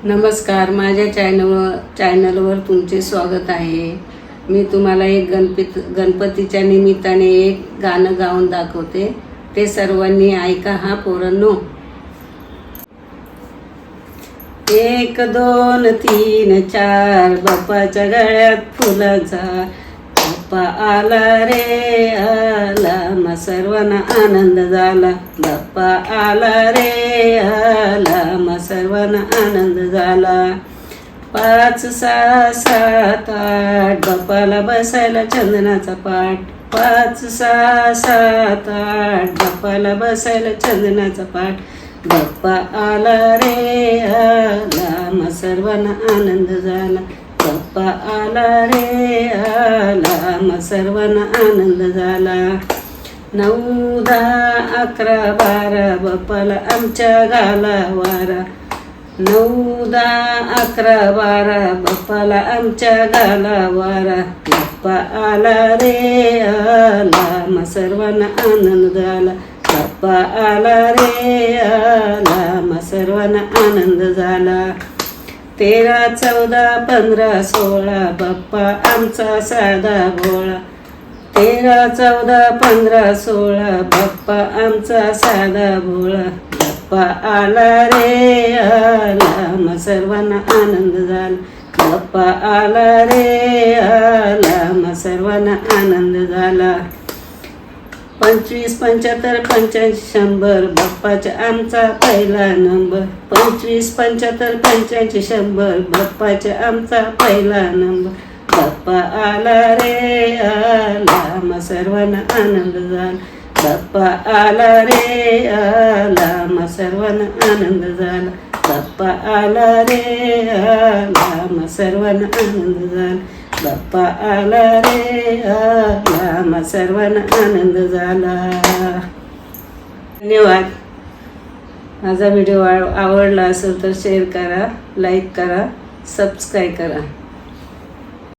नमस्कार, माझ्या चॅनलवर तुमचे स्वागत आहे। मी तुम्हाला एक गणपतीच्या निमित्ताने एक गाणं गाऊन दाखवते, ते सर्वांनी ऐका हा पोरांनो। 1 2 3 4 बाप्पाच्या गळ्यात फुलाचा बाप्पा आला रे आला, मग सर्वांना आनंद झाला। बाप्पा आला रे आला, मग सर्वांना आनंद झाला। 5 6 7 8 बाप्पाला बसायला चंदनाचा पाट। 5 6 7 8 बाप्पाला बसायला चंदनाचा पाट। बाप्पा आला रे आला, मग सर्वांना आनंद झाला। बाप्पा आला रे आला, मग सर्वांना आनंद झाला। 9 10 11 12 बाप्पाला आमच्या घाला वारा। 9 10 11 12 बाप्पाला आमच्या घाला वारा। बाप्पा आला रे आला, मग सर्वांना आनंद झाला। बाप्पा आला रे आला, मग सर्वांना आनंद झाला। 13 14 15 16 बाप्पा आमचा साधा भोळा। 13 14 15 16 बाप्पा आमचा साधा भोळा। बाप्पा आला रे आला, मग सर्वांना आनंद झाला। बाप्पा आला रे आला, मग सर्वांना आनंद झाला। 25 75 85 100 बाप्पाचा आमचा पहिला नंबर। 25 75 85 100 बाप्पाचा आमचा पहिला नंबर। बाप्पा आला रे आला, मग सर्वांना आनंद झाला। बाप्पा आला रे आला, मग सर्वांना आनंद झाला। बाप्पा आला रे आला, मग सर्वांना आनंद झाला। बाप्पा आला रे आला, मग सर्वांना आनंद झाला। धन्यवाद। माझा व्हिडिओ आवडला असेल तर शेअर करा, लाईक करा, सबस्क्राईब करा।